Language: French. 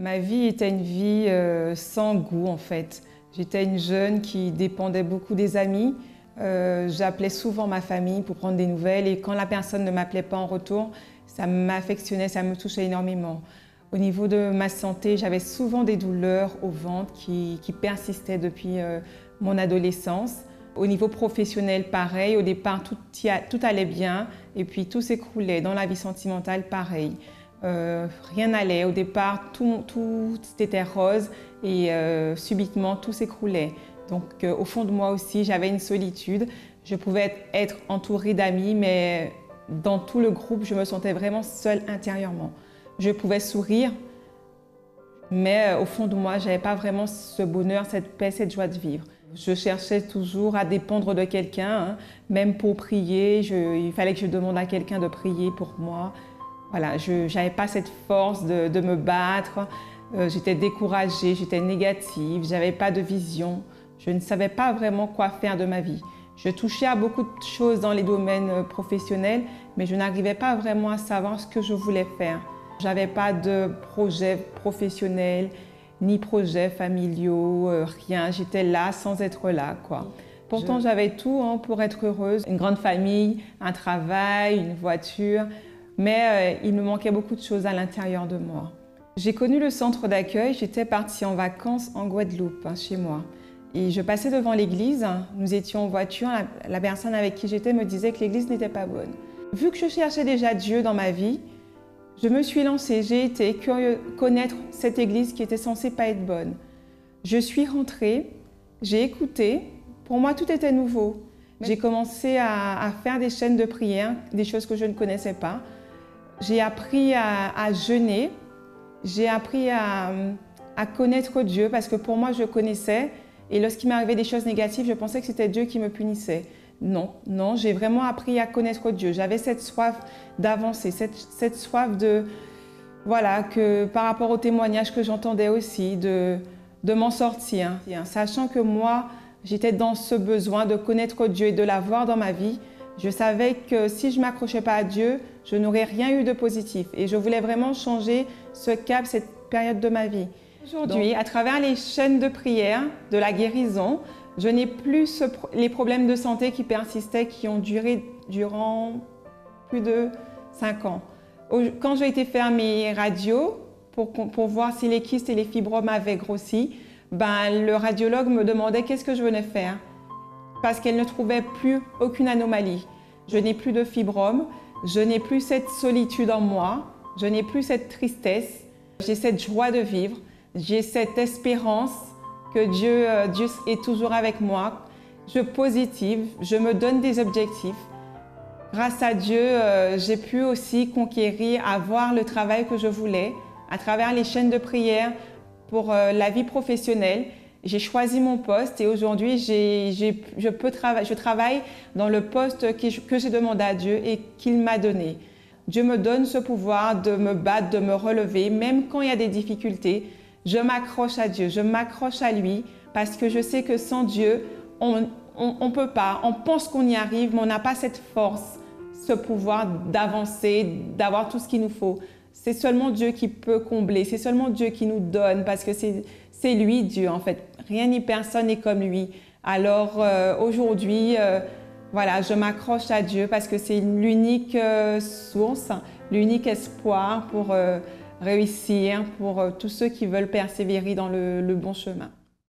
Ma vie était une vie sans goût en fait. J'étais une jeune qui dépendait beaucoup des amis. J'appelais souvent ma famille pour prendre des nouvelles et quand la personne ne m'appelait pas en retour, ça m'affectionnait, ça me touchait énormément. Au niveau de ma santé, j'avais souvent des douleurs au ventre qui persistaient depuis mon adolescence. Au niveau professionnel, pareil. Au départ, tout allait bien et puis tout s'écroulait. Dans la vie sentimentale, pareil. Rien n'allait. Au départ, tout était rose et subitement, tout s'écroulait. Donc, au fond de moi aussi, j'avais une solitude. Je pouvais être entourée d'amis, mais dans tout le groupe, je me sentais vraiment seule intérieurement. Je pouvais sourire, mais au fond de moi, je n'avais pas vraiment ce bonheur, cette paix, cette joie de vivre. Je cherchais toujours à dépendre de quelqu'un, même pour prier. Il fallait que je demande à quelqu'un de prier pour moi. Voilà, je n'avais pas cette force de me battre. J'étais découragée, j'étais négative, je n'avais pas de vision. Je ne savais pas vraiment quoi faire de ma vie. Je touchais à beaucoup de choses dans les domaines professionnels, mais je n'arrivais pas vraiment à savoir ce que je voulais faire. Je n'avais pas de projet professionnel, ni projets familiaux, rien. J'étais là sans être là, quoi. Pourtant, j'avais tout pour être heureuse. Une grande famille, un travail, une voiture. Mais il me manquait beaucoup de choses à l'intérieur de moi. J'ai connu le centre d'accueil. J'étais partie en vacances en Guadeloupe, chez moi. Et je passais devant l'église. Nous étions en voiture. La personne avec qui j'étais me disait que l'église n'était pas bonne. Vu que je cherchais déjà Dieu dans ma vie, je me suis lancée, j'ai été curieuse de connaître cette église qui était censée pas être bonne. Je suis rentrée, j'ai écouté, pour moi tout était nouveau. J'ai commencé à faire des chaînes de prière, des choses que je ne connaissais pas. J'ai appris à jeûner, j'ai appris à connaître Dieu parce que pour moi je connaissais et lorsqu'il m'arrivait des choses négatives, je pensais que c'était Dieu qui me punissait. Non, j'ai vraiment appris à connaître Dieu. J'avais cette soif d'avancer, cette soif de, voilà, que par rapport aux témoignages que j'entendais aussi, de m'en sortir. Sachant que moi, j'étais dans ce besoin de connaître Dieu et de l'avoir dans ma vie, je savais que si je ne m'accrochais pas à Dieu, je n'aurais rien eu de positif. Et je voulais vraiment changer ce cap, cette période de ma vie. Aujourd'hui, à travers les chaînes de prière, de la guérison, je n'ai plus les problèmes de santé qui persistaient, qui ont duré durant plus de 5 ans. Quand j'ai été faire mes radios pour voir si les kystes et les fibromes avaient grossi, le radiologue me demandait qu'est-ce que je venais faire parce qu'elle ne trouvait plus aucune anomalie. Je n'ai plus de fibromes, je n'ai plus cette solitude en moi, je n'ai plus cette tristesse, j'ai cette joie de vivre, j'ai cette espérance que Dieu est toujours avec moi. Je positive, je me donne des objectifs. Grâce à Dieu, j'ai pu aussi conquérir, avoir le travail que je voulais à travers les chaînes de prière pour la vie professionnelle. J'ai choisi mon poste et aujourd'hui, je travaille dans le poste que j'ai demandé à Dieu et qu'il m'a donné. Dieu me donne ce pouvoir de me battre, de me relever, même quand il y a des difficultés. Je m'accroche à Dieu, je m'accroche à lui parce que je sais que sans Dieu, on ne peut pas. On pense qu'on y arrive, mais on n'a pas cette force, ce pouvoir d'avancer, d'avoir tout ce qu'il nous faut. C'est seulement Dieu qui peut combler, c'est seulement Dieu qui nous donne parce que c'est lui Dieu en fait. Rien ni personne n'est comme lui. Alors aujourd'hui, voilà, je m'accroche à Dieu parce que c'est l'unique source, l'unique espoir pour réussir pour tous ceux qui veulent persévérer dans le bon chemin.